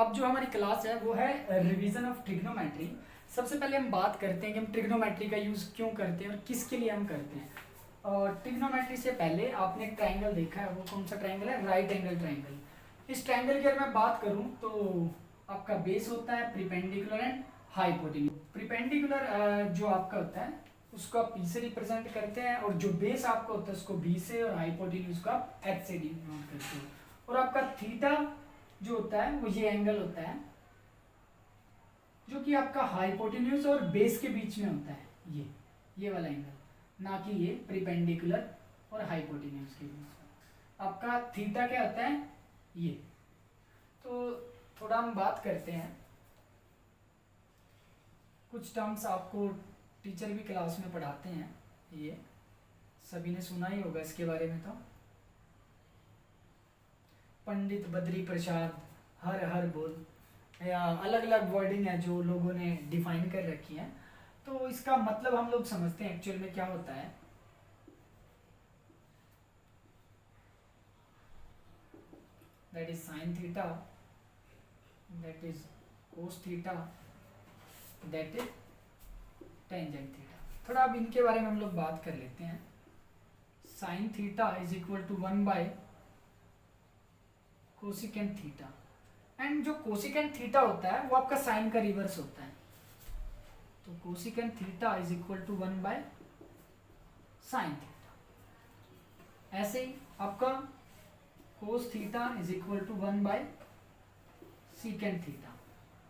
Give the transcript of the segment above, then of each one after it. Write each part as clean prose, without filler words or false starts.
अब जो हमारी क्लास है वो है रिवीजन ऑफ ट्रिग्नोमेट्री। सबसे पहले हम बात करते हैं कि हम ट्रिग्नोमेट्री का यूज़ क्यों करते हैं और किसके लिए हम करते हैं। और ट्रिग्नोमेट्री से पहले आपने एक ट्राइंगल देखा है, वो कौन सा ट्राइंगल है? Right angle triangle. इस ट्राइंगल की अगर मैं बात करूं तो आपका बेस होता है प्रीपेंडिकुलर एंड हाइपोटेन्यूज। प्रीपेंडिकुलर जो आपका होता है उसको आप पी से रिप्रेजेंट करते हैं, और जो बेस आपका होता है उसको बी से, और हाइपोटेन्यूज को आप एच से डिनोट करते हो। और आपका थीटा जो होता है वो ये एंगल होता है जो कि आपका हाइपोटेन्यूज और बेस के बीच में होता है, ये वाला एंगल, ना कि ये प्रीपेंडिकुलर और हाइपोटेन्यूज के बीच में। आपका थीटा क्या होता है? ये। तो थोड़ा हम बात करते हैं, कुछ टर्म्स आपको टीचर भी क्लास में पढ़ाते हैं, ये सभी ने सुना ही होगा इसके बारे में। तो पंडित बद्री प्रसाद, हर हर बोल, या अलग अलग वर्डिंग है जो लोगों ने डिफाइन कर रखी है। तो इसका मतलब हम लोग समझते हैं एक्चुअल में क्या होता है। That is sine theta, that is cos theta, that is tangent theta. थोड़ा अब इनके बारे में हम लोग बात कर लेते हैं। Sine theta is equal to 1 by cosecant theta. And जो कोसिकेंट थीटा होता है वो आपका साइन का रिवर्स होता है। तो cosecant theta is equal to 1 by sine theta. ऐसे ही आपका cos theta is equal to 1 by secant theta.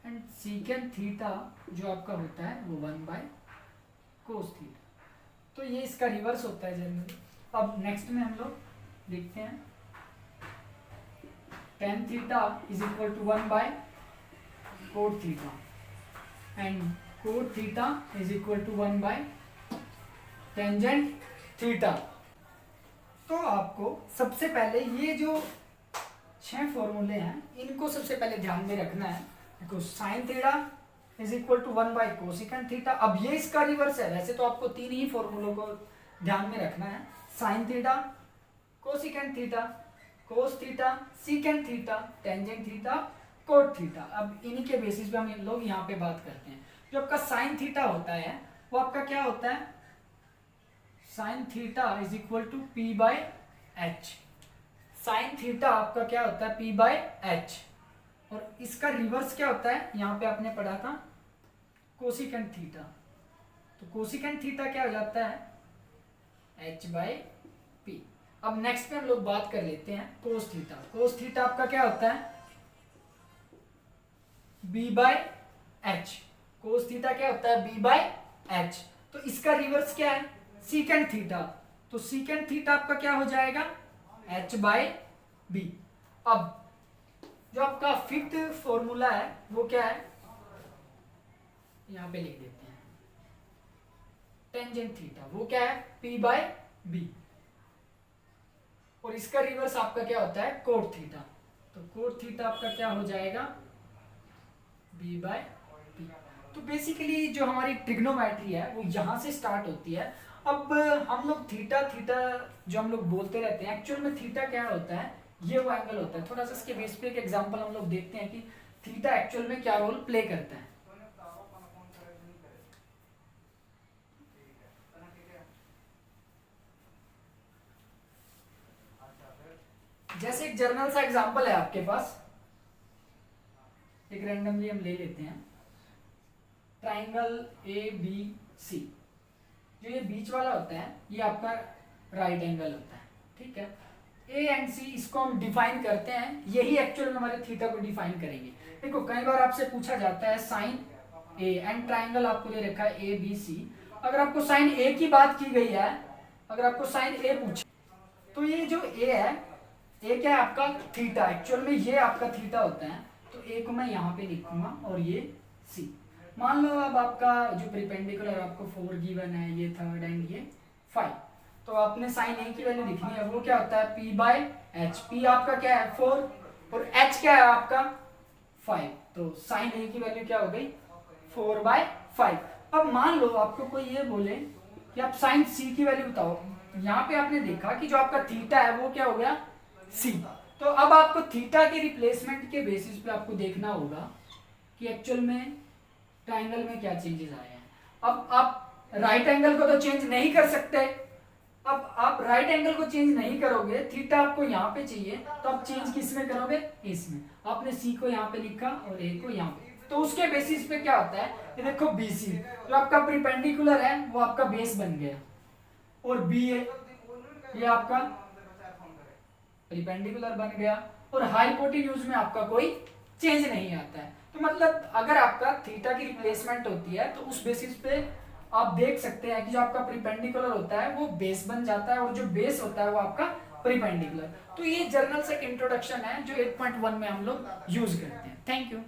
And secant theta जो आपका होता है वो 1 बाय कोस थीटा। तो ये इसका रिवर्स होता है जनरली। अब नेक्स्ट में हम लोग देखते हैं tan theta is equal to 1 by cot theta, and cot theta is equal to 1 by tangent theta. तो आपको सबसे पहले ये जो 6 फॉर्मूले हैं इनको सबसे पहले ध्यान में रखना है। देखो, sine theta is equal to 1 by cosecant theta. अब ये इसका रिवर्स है। वैसे तो आपको 3 ही फॉर्मूलों को ध्यान में रखना है, sine theta, cosecant theta, cos theta, secant theta, tangent theta, cot theta. अब इन्हीं के बेसिस पे हम इन लोग यहाँ पे बात करते हैं। जो आपका साइन थीटा होता है वो आपका क्या होता है? Sine theta is equal to p by h. Sine theta आपका क्या होता है? P by h. और इसका रिवर्स क्या होता है? यहाँ पे आपने पढ़ा था कोसिकेंट थीटा। तो कोसिकेंट थीटा क्या हो जाता है? H by P. अब नेक्स्ट पे हम लोग बात कर लेते हैं कोस थीटा। कोस थीटा आपका क्या होता है? B by h. Cos theta क्या होता है? B by h. तो इसका रिवर्स क्या है? Secant theta. तो सीकेंट थीटा आपका क्या हो जाएगा? H by b. अब जो आपका फिफ्थ फॉर्मूला है वो क्या है? यहां पे लिख देते हैं टेंजेंट थीटा। वो क्या है? P by b. और इसका रिवर्स आपका क्या होता है? Cot theta. तो कोट थीटा आपका क्या हो जाएगा? B by p. तो बेसिकली जो हमारी ट्रिग्नोमेट्री है वो यहां से स्टार्ट होती है। अब हम लोग थीटा थीटा जो हम लोग बोलते रहते हैं, एक्चुअल में थीटा क्या होता है? ये वो एंगल होता है। थोड़ा सा इसके बेस पे एक एग्जांपल हम लोग देखते हैं कि थीटा एक्चुअल में क्या रोल प्ले करता है। जैसे एक जर्नल सा एग्जांपल है आपके पास, एक रैंडमली हम ले लेते हैं ट्राइंगल ए बी सी। जो ये बीच वाला होता है ये आपका राइट एंगल होता है, ठीक है। ए एंड सी इसको हम डिफाइन करते हैं, यही एक्चुअल में हमारे थीटा को डिफाइन करेंगे। देखो, कई बार आपसे पूछा जाता है साइन ए एंड ट्राइंगल आपको दे रखा है ए बी सी। अगर आपको साइन ए की बात की गई है, अगर आपको साइन ए पूछे तो ये जो ए है, ए क्या है आपका? थीटा। एक्चुअल में ये आपका थीटा होता है। तो ए को मैं यहाँ पे लिखूंगा और ये सी। मान लो अब आपका जो प्रीपेंडिकुलर आपको 4 गिवन है, ये 3rd एंड ये 5। तो आपने साइन ए की वैल्यू लिखनी है, वो क्या होता है? P by H. पी आपका क्या है? 4, और एच क्या है आपका? 5। तो साइन ए की वैल्यू क्या हो गई? 4 बाय 5। अब मान लो आपको कोई ये बोले कि आप साइन सी की वैल्यू बताओ। यहाँ पे आपने देखा कि जो आपका थीटा है वो क्या हो गया? सी। तो तो अब आपको थीटा के रिप्लेसमेंट के बेसिस पे आपको देखना होगा कि एक्चुअल में ट्राइंगल में क्या चेंजेस आए हैं। अब आप राइट एंगल को तो चेंज नहीं कर सकते, अब आप राइट एंगल को चेंज नहीं करोगे, थीटा आपको यहाँ पे चाहिए, तो आप चेंज किस में करोगे, इसमें। आपने सी को यहाँ पे लिखा और ए को यहाँ पे, तो उसके बेसिस पे क्या होता है, ये देखो बीसी जो आपका परपेंडिकुलर है वो आपका बेस बन गया, और बी ए ये आपका परपेंडिकुलर बन गया, और हाइपोटेन्यूज में आपका कोई चेंज नहीं आता है। तो मतलब अगर आपका थीटा की रिप्लेसमेंट होती है तो उस बेसिस पे आप देख सकते हैं कि जो आपका परपेंडिकुलर होता है वो बेस बन जाता है, और जो बेस होता है वो आपका परपेंडिकुलर। तो ये जर्नल से इंट्रोडक्शन है जो 8.1 में हम लोग यूज करते हैं। Thank you.